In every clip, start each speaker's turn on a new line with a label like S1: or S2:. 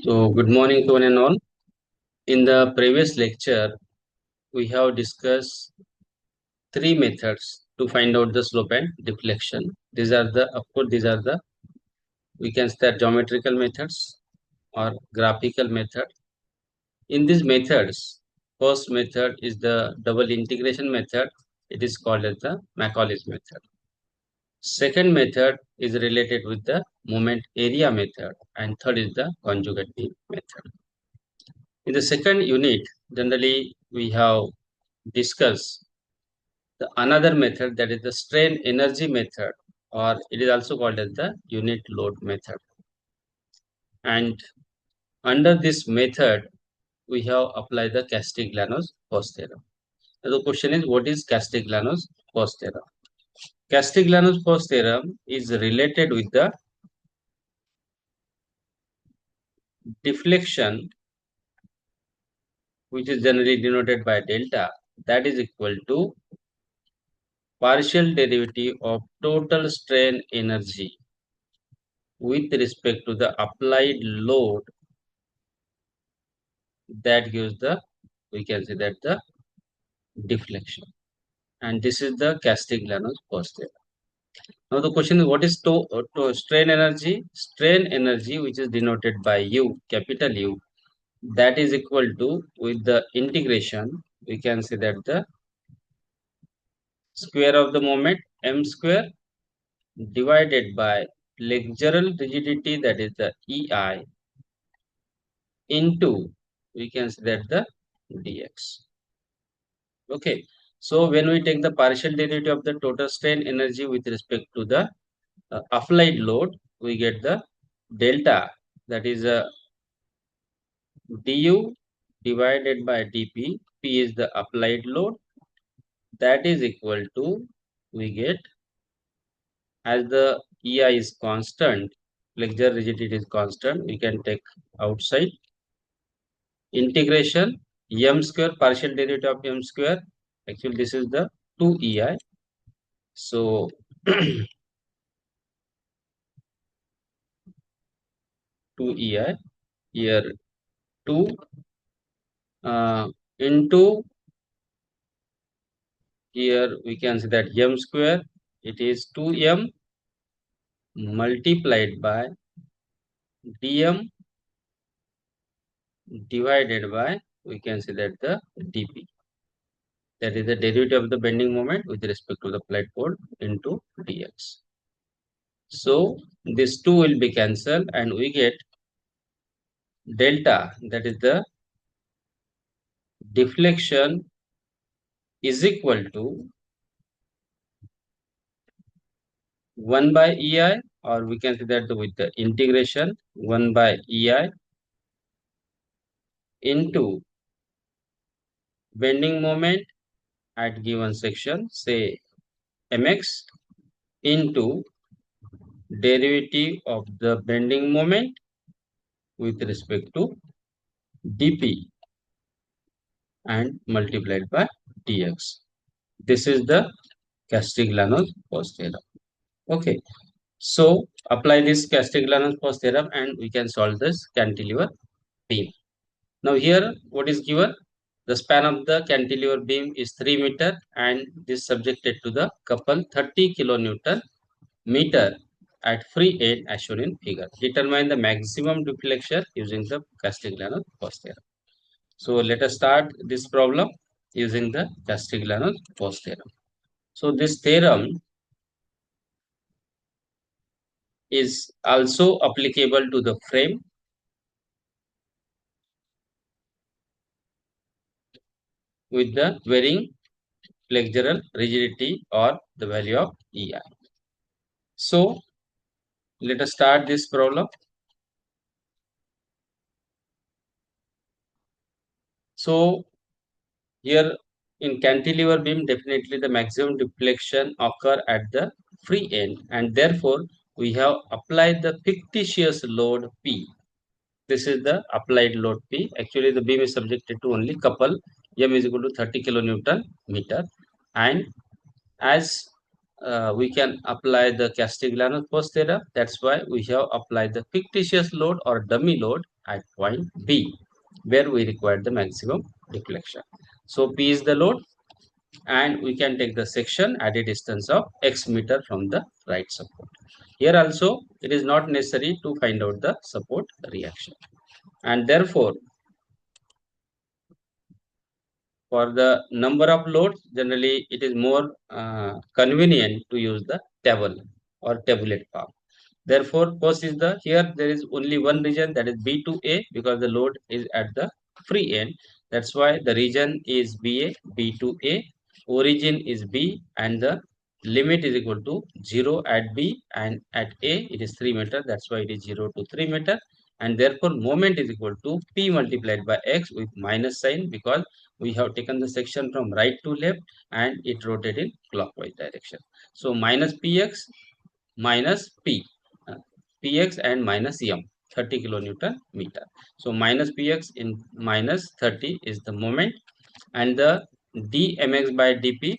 S1: So, good morning to one and all. In the previous lecture, we have discussed three methods to find out the slope and deflection. These are the, we can say geometrical methods or graphical method. In these methods, first method is the double integration method. It is called as the Macaulay's method. Second method is related with the moment area method, and third is the conjugate beam method. In the second unit, generally we have discussed the another method, that is the strain energy method, or it is also called as the unit load method. And under this method, we have applied the Castigliano's first theorem. Now the question is, what is Castigliano's first theorem? Castigliano's first theorem is related with the deflection, which is generally denoted by delta, that is equal to partial derivative of total strain energy with respect to the applied load, that gives the, we can say that the deflection. And this is the Castigliano's first theorem. Now the question is, what is strain energy? Strain energy, which is denoted by U, capital U, that is equal to, with the integration, we can say that the square of the moment m square divided by flexural rigidity, that is the EI, into, we can say that the dx. Okay, so when we take the partial derivative of the total strain energy with respect to the applied load, we get the delta, that is du divided by dp. P is the applied load, that is equal to, we get, as the EI is constant, flexure rigidity is constant, we can take outside, integration m square, partial derivative of m square, actually this is the 2EI. So 2EI here, 2 into, here we can say that m square, it is 2m multiplied by dm divided by, we can say that the dp, that is the derivative of the bending moment with respect to the applied force into dx. So this 2 will be cancelled and we get delta, that is the deflection, is equal to 1 by EI, or we can say that with the integration 1 by EI into bending moment at given section, say mx, into derivative of the bending moment with respect to dp and multiplied by dx. This is the Castigliano's first theorem. Okay, so apply this Castigliano's first theorem and we can solve this cantilever beam. Now here what is given? The span of the cantilever beam is 3 meter and this subjected to the couple 30 kilonewton meter at free end as shown in figure. Determine the maximum deflection using the Castigliano's first theorem. So let us start this problem using the Castigliano's first theorem. So this theorem is also applicable to the frame with the varying flexural rigidity or the value of EI. So let us start this problem. So here in cantilever beam, definitely the maximum deflection occur at the free end, and therefore we have applied the fictitious load P. This is the applied load P. Actually, the beam is subjected to only couple m is equal to 30 kilonewton meter, and as we can apply the Castigliano force theorem. That's why we have applied the fictitious load or dummy load at point B, where we require the maximum deflection. So P is the load, and we can take the section at a distance of x meter from the right support. Here also, it is not necessary to find out the support reaction. And therefore, for the number of loads, generally it is more convenient to use the table or tabulate form. Therefore, first is the here there is only one region, that is B to A, because the load is at the free end. That's why the region is BA, B to A. Origin is B, and the limit is equal to 0 at B, and at A it is 3 meter. That's why it is 0 to 3 meter. And therefore, moment is equal to P multiplied by X with minus sign, because we have taken the section from right to left and it rotated in clockwise direction. So minus Px minus P, Px and minus M, 30 kilonewton meter. So minus Px in minus 30 is the moment, and the dmx by dp,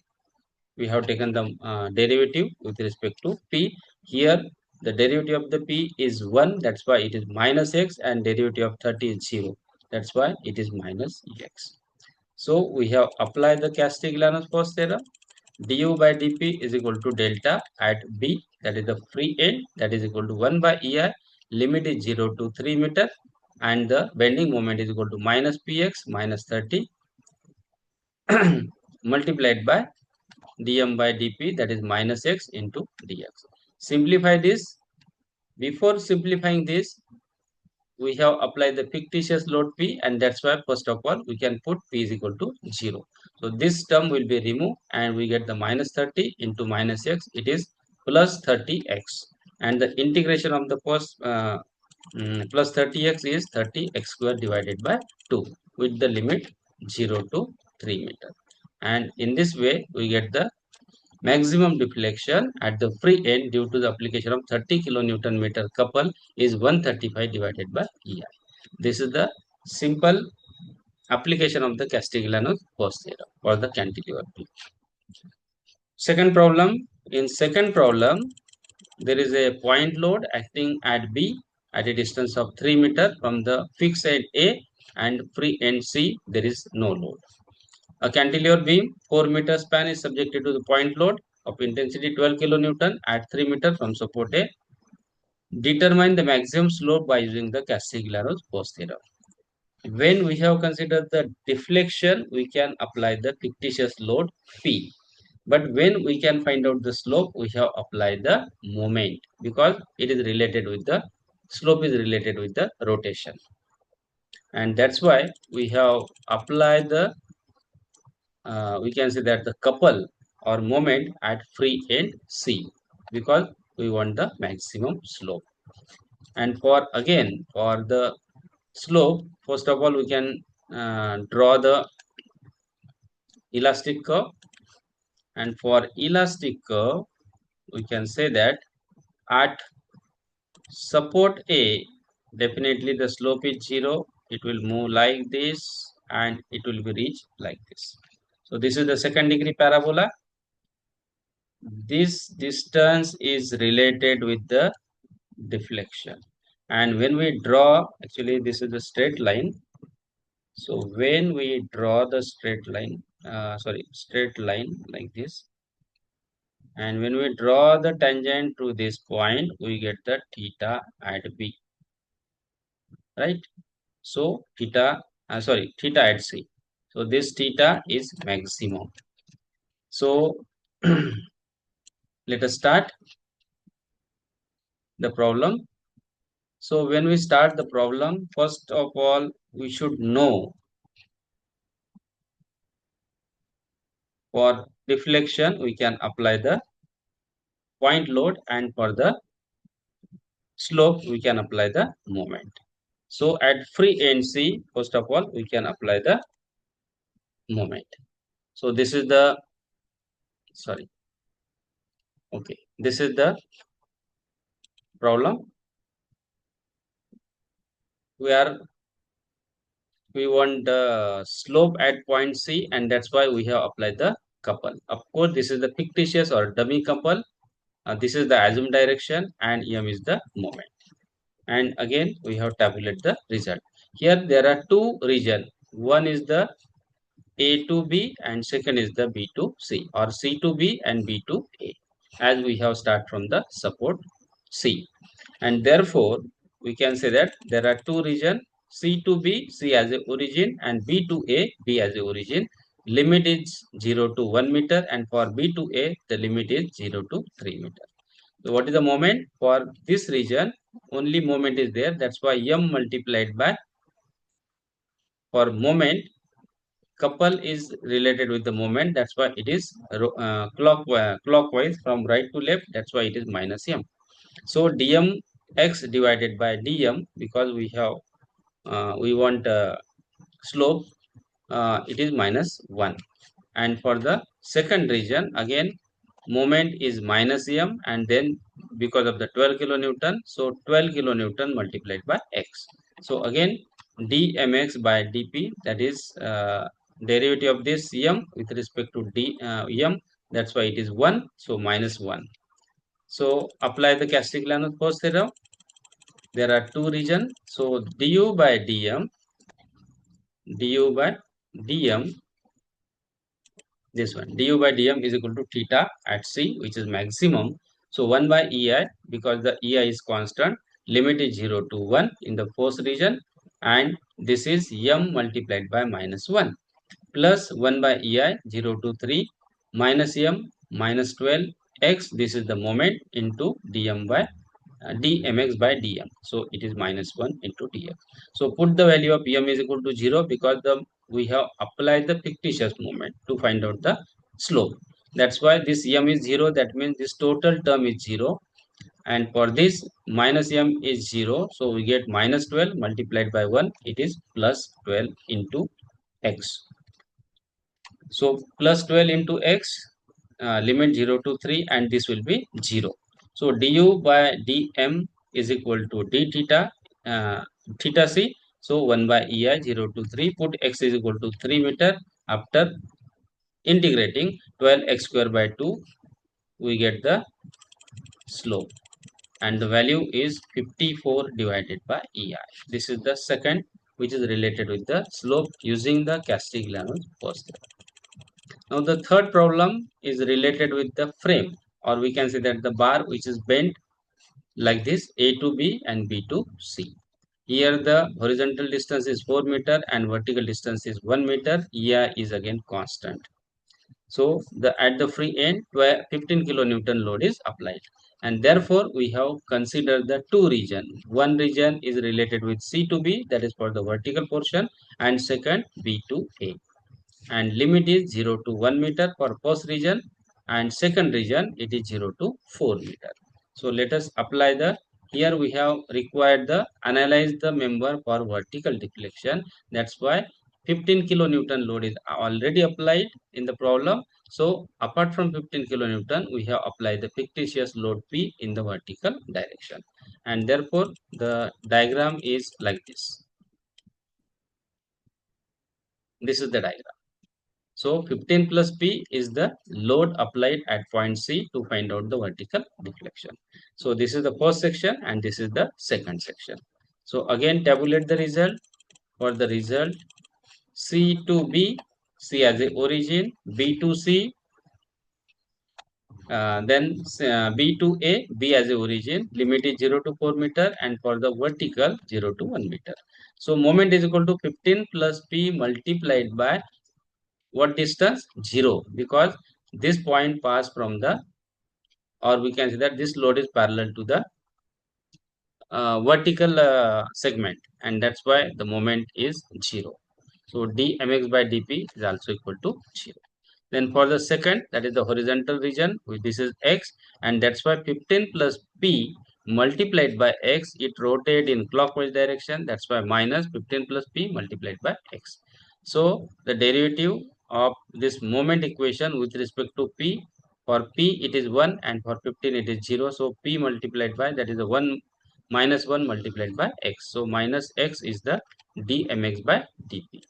S1: we have taken the derivative with respect to P. Here the derivative of the P is 1, that's why it is minus x, and derivative of 30 is 0, that's why it is minus x. So we have applied the Castigliano's force theorem. Du by dp is equal to delta at B, that is the free end, that is equal to 1 by EI. Limit is 0 to 3 meter, and the bending moment is equal to minus Px minus 30 multiplied by dm by dp, that is minus x into dx. Simplify this. Before simplifying this, we have applied the fictitious load P, and that's why first of all we can put P is equal to 0. So this term will be removed, and we get the minus 30 into minus x, it is plus 30x, and the integration of the plus 30x is 30x square divided by 2 with the limit 0 to 3 meter. And in this way we get the maximum deflection at the free end due to the application of 30 kilonewton meter couple is 135 divided by EI. This is the simple application of the Castigliano's force theorem for the cantilever beam. Second problem. In second problem, there is a point load acting at B at a distance of 3 meter from the fixed end A, and free end C there is no load. A cantilever beam 4 meter span is subjected to the point load of intensity 12 kilonewton at 3 meter from support A. Determine the maximum slope by using the Castigliano's force theorem. When we have considered the deflection, we can apply the fictitious load P. But when we can find out the slope, we have applied the moment, because it is related with the slope is related with the rotation. And that's why we have applied the we can say that the couple or moment at free end C, because we want the maximum slope. And for again for the slope, first of all we can draw the elastic curve, and for elastic curve we can say that at support A, definitely the slope is 0, it will move like this and it will be reached like this. So this is the second degree parabola. This distance is related with the deflection, and when we draw, actually this is a straight line. So when we draw the straight line, straight line like this, and when we draw the tangent to this point, we get the theta at B, right? So theta at C. So this theta is maximum. So let us start the problem. So when we start the problem, first of all, we should know for deflection, we can apply the point load, and for the slope, we can apply the moment. So at free end C, first of all, we can apply the moment. So this is the, this is the problem. We want the slope at point C, and that's why we have applied the couple. Of course, this is the fictitious or dummy couple. This is the assumed direction, and m is the moment. And again, we have tabulate the result. Here there are two region. One is the A to B and second is the B to C, or C to B and B to A, as we have start from the support C. And therefore, we can say that there are two region, C to B, C as a origin, and B to A, B as a origin. Limit is 0 to 1 meter, and for B to A, the limit is 0 to 3 meter. So what is the moment? For this region, only moment is there. That's why m multiplied by, for moment, couple is related with the moment. That's why it is clockwise from right to left. That's why it is minus m. So dm x divided by dm, because we want slope, it is minus 1. And for the second region, again moment is minus m, and then because of the 12 kilonewton, so 12 kilonewton multiplied by x. So again dmx by dp, that is derivative of this m with respect to m, that's why it is 1, so minus 1. So apply the Castigliano's first theorem. There are two regions, so du by dm, this one du by dm is equal to theta at c, which is maximum. So 1 by ei, because the ei is constant, limit is 0 to 1 in the first region, and this is m multiplied by minus 1, plus 1 by ei 0 to 3 minus m minus 12 x, this is the moment, into dm by dmx by dm. So it is minus 1 into dm. So put the value of m is equal to 0, because we have applied the fictitious moment to find out the slope. That's why this m is 0. That means this total term is 0. And for this minus m is 0. So we get minus 12 multiplied by 1. It is plus 12 into x. So plus 12 into x, limit 0 to 3, and this will be 0. So du by dm is equal to d theta, theta c. So 1 by ei 0 to 3, put x is equal to 3 meter. After integrating 12x square by 2, we get the slope, and the value is 54 divided by ei. This is the second, which is related with the slope using the Castigliano's first theorem. Now the third problem is related with the frame, or we can say that the bar which is bent like this, A to B and B to C. Here the horizontal distance is 4 meter and vertical distance is 1 meter. EI is again constant. So at the free end, 15 kilonewton load is applied. And therefore, we have considered the two region. One region is related with C to B, that is for the vertical portion, and second B to A. And limit is 0 to 1 meter for first region, and second region it is 0 to 4 meter. So let us apply the, here we have required the analyze the member for vertical deflection. That's why 15 kilonewton load is already applied in the problem. So apart from 15 kilonewton, we have applied the fictitious load P in the vertical direction, and therefore the diagram is like this. This is the diagram. So 15 plus P is the load applied at point C to find out the vertical deflection. So this is the first section and this is the second section. So again tabulate the result. For the result, C to B, C as a origin, B to C, then B to A, B as a origin, limit is 0 to 4 meter, and for the vertical 0 to 1 meter. So moment is equal to 15 plus P multiplied by what distance? 0, because this point pass from the, or we can say that this load is parallel to the vertical segment, and that's why the moment is 0. So dmx by dp is also equal to 0. Then for the second, that is the horizontal region, this is x, and that's why 15 plus p multiplied by x, it rotate in clockwise direction. That's why minus 15 plus p multiplied by x. So the derivative of this moment equation with respect to p, for p it is 1 and for 15 it is 0. So p multiplied by, that is the 1 minus 1 multiplied by x. So minus x is the dmx by dp.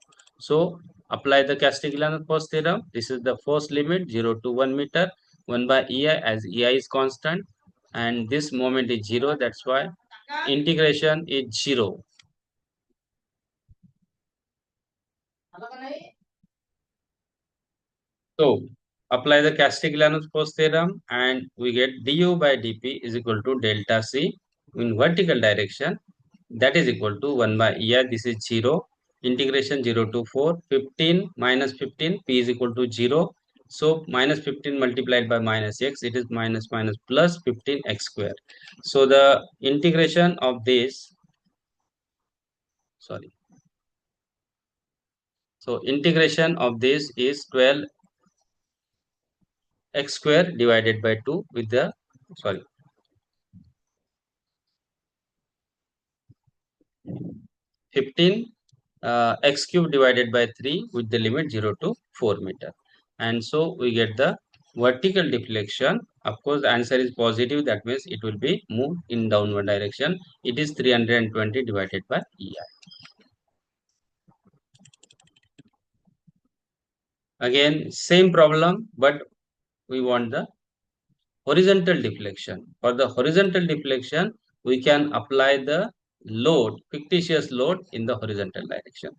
S1: So Apply the Castigliano force theorem. This is the force limit 0 to 1 meter, 1 by EI, as EI is constant and this moment is 0. That's why integration is 0. So apply the Castigliano's force theorem and we get du by dp is equal to delta c in vertical direction, that is equal to 1 by EI. This is 0. Integration 0 to 4. 15 minus 15, p is equal to 0. So minus 15 multiplied by minus x, it is minus minus plus 15x square. So the integration of this, sorry. So integration of this is 12 x square divided by 2 with the, sorry, 15 x cube divided by 3 with the limit 0 to 4 meter. And so we get the vertical deflection. Of course, the answer is positive. That means it will be moved in downward direction. It is 320 divided by EI. Again, same problem, but we want the horizontal deflection. For the horizontal deflection, we can apply the load, fictitious load in the horizontal direction.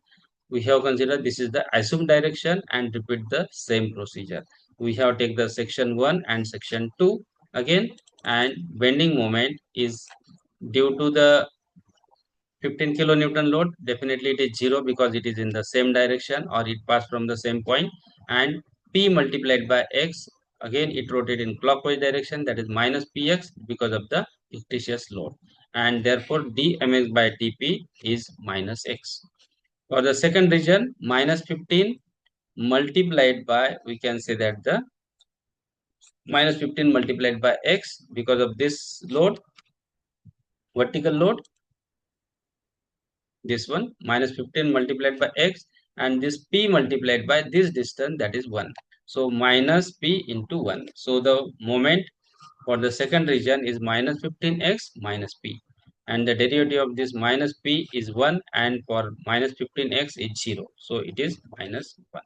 S1: We have considered this is the assumed direction and repeat the same procedure. We have take the section 1 and section 2 again, and bending moment is due to the 15 kilonewton load, definitely it is 0 because it is in the same direction or it passed from the same point, and p multiplied by x, again it rotated in clockwise direction, that is minus px because of the fictitious load, and therefore dmx by dp is minus x. For the second region, minus 15 multiplied by, we can say that the minus 15 multiplied by x because of this load, vertical load, this one minus 15 multiplied by x, and this p multiplied by this distance, that is 1. So minus p into 1. So the moment for the second region is minus 15x minus p, and the derivative of this minus p is 1, and for minus 15x is 0. So it is minus 1.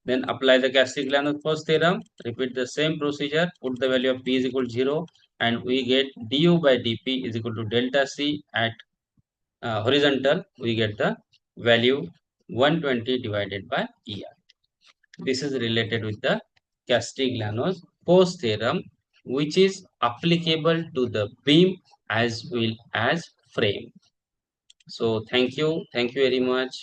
S1: Then apply the Castigliano first theorem, repeat the same procedure, put the value of p is equal to 0, and we get du by dp is equal to delta c at horizontal, we get the value 120 divided by EI. This is related with the Castigliano's force theorem, which is applicable to the beam as well as frame. So thank you very much.